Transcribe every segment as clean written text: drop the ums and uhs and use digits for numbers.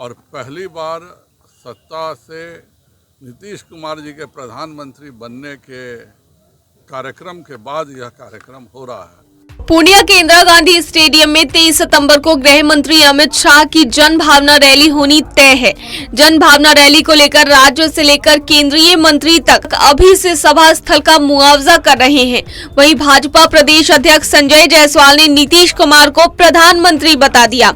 और पहली बार सत्ता से नीतीश कुमार जी के प्रधानमंत्री बनने के कार्यक्रम के बाद यह कार्यक्रम हो रहा है। पूर्णिया के इंदिरा गांधी स्टेडियम में 23 सितंबर को गृह मंत्री अमित शाह की जन भावना रैली होनी तय है। जन भावना रैली को लेकर राज्य से लेकर केंद्रीय मंत्री तक अभी से सभा स्थल का मुआवजा कर रहे हैं। वहीं भाजपा प्रदेश अध्यक्ष संजय जायसवाल ने नीतीश कुमार को प्रधानमंत्री बता दिया।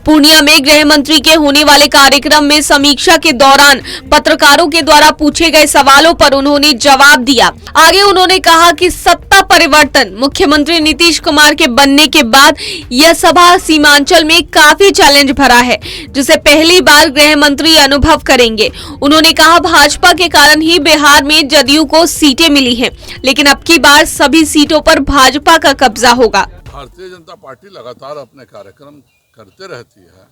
पूर्णिया में गृह मंत्री के होने वाले कार्यक्रम में समीक्षा के दौरान पत्रकारों के द्वारा पूछे गए सवालों पर उन्होंने जवाब दिया। आगे उन्होंने कहा कि सत्ता परिवर्तन मुख्यमंत्री नीतीश कुमार के बनने के बाद यह सभा सीमांचल में काफी चैलेंज भरा है, जिसे पहली बार गृह मंत्री अनुभव करेंगे। उन्होंने कहा भाजपा के कारण ही बिहार में जदयू को सीटें मिली हैं, लेकिन अब की बार सभी सीटों पर भाजपा का कब्जा होगा। भारतीय जनता पार्टी लगातार अपने कार्यक्रम करते रहती है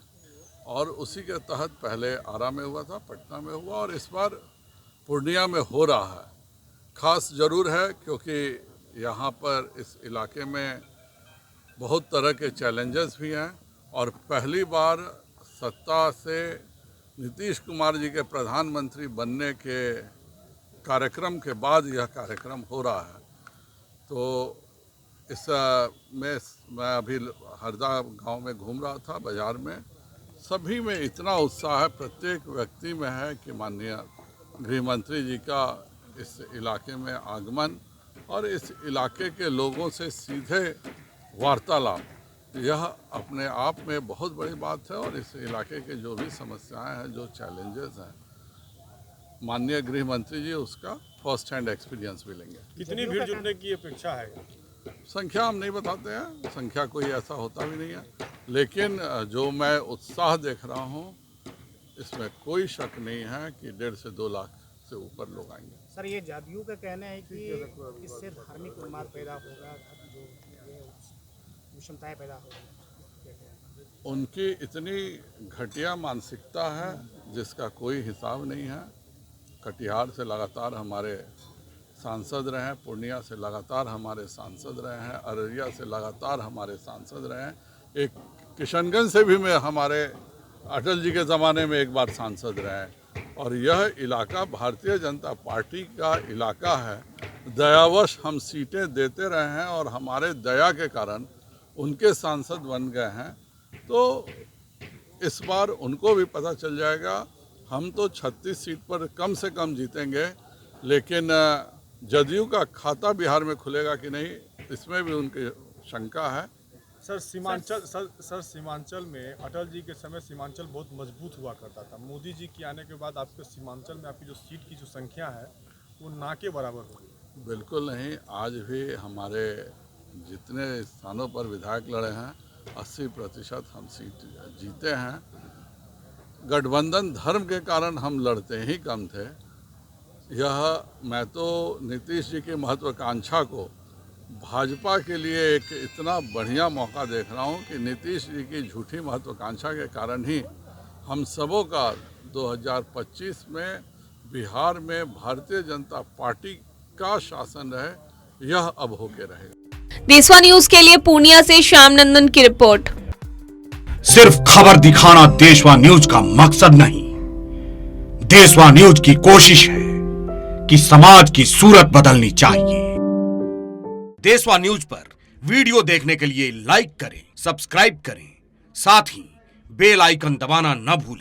और उसी के तहत पहले आरा में हुआ था, पटना में हुआ और इस बार पूर्णिया में हो रहा है। खास जरूर है क्योंकि यहाँ पर इस इलाके में बहुत तरह के चैलेंजेस भी हैं और पहली बार सत्ता से नीतीश कुमार जी के प्रधानमंत्री बनने के कार्यक्रम के बाद यह कार्यक्रम हो रहा है। तो इस में मैं अभी हरदा गांव में घूम रहा था, बाज़ार में सभी में इतना उत्साह है, प्रत्येक व्यक्ति में है कि माननीय गृह मंत्री जी का इस इलाके में आगमन और इस इलाके के लोगों से सीधे वार्तालाप, यह अपने आप में बहुत बड़ी बात है। और इस इलाके के जो भी समस्याएं हैं, जो चैलेंजेस हैं, माननीय गृह मंत्री जी उसका फर्स्ट हैंड एक्सपीरियंस भी लेंगे। कितनी भीड़ जुटने की अपेक्षा है? संख्या हम नहीं बताते हैं, संख्या कोई ऐसा होता भी नहीं है, लेकिन जो मैं उत्साह देख रहा हूँ इसमें कोई शक नहीं है कि 1.5 से 2 लाख से ऊपर लोग आएंगे। सर, ये जदयू का कहना है कि इससे धार्मिक उन्माद पैदा होगा, जो विषमताएं पैदा होगी। उनकी इतनी घटिया मानसिकता है जिसका कोई हिसाब नहीं है। कटिहार से लगातार हमारे सांसद रहे हैं, पूर्णिया से लगातार हमारे सांसद रहे हैं, अररिया से लगातार हमारे सांसद रहे हैं, एक किशनगंज से भी मैं हमारे अटल जी के ज़माने में एक बार सांसद रहे हैं। और यह इलाका भारतीय जनता पार्टी का इलाका है। दयावश हम सीटें देते रहे हैं और हमारे दया के कारण उनके सांसद बन गए हैं। तो इस बार उनको भी पता चल जाएगा। हम तो 36 सीट पर कम से कम जीतेंगे, लेकिन जदयू का खाता बिहार में खुलेगा कि नहीं, इसमें भी उनकी शंका है। सर सीमांचल में अटल जी के समय सीमांचल बहुत मजबूत हुआ करता था। मोदी जी के आने के बाद आपके सीमांचल में आपकी जो सीट की जो संख्या है वो ना के बराबर हो गई। बिल्कुल नहीं, आज भी हमारे जितने स्थानों पर विधायक लड़े हैं 80% हम सीट जीते हैं। गठबंधन धर्म के कारण हम लड़ते ही कम थे। मैं तो नीतीश जी की महत्वाकांक्षा को भाजपा के लिए एक इतना बढ़िया मौका देख रहा हूं कि नीतीश जी की झूठी महत्वाकांक्षा के कारण ही हम सबों का 2025 में बिहार में भारतीय जनता पार्टी का शासन रहे, यह अब होके रहेगा। देशवा न्यूज के लिए पूर्णिया से श्याम नंदन की रिपोर्ट। सिर्फ खबर दिखाना देशवा न्यूज का मकसद नहीं, देशवा न्यूज की कोशिश है कि समाज की सूरत बदलनी चाहिए। देशवा न्यूज पर वीडियो देखने के लिए लाइक करें, सब्सक्राइब करें, साथ ही बेल आइकन दबाना न भूलें।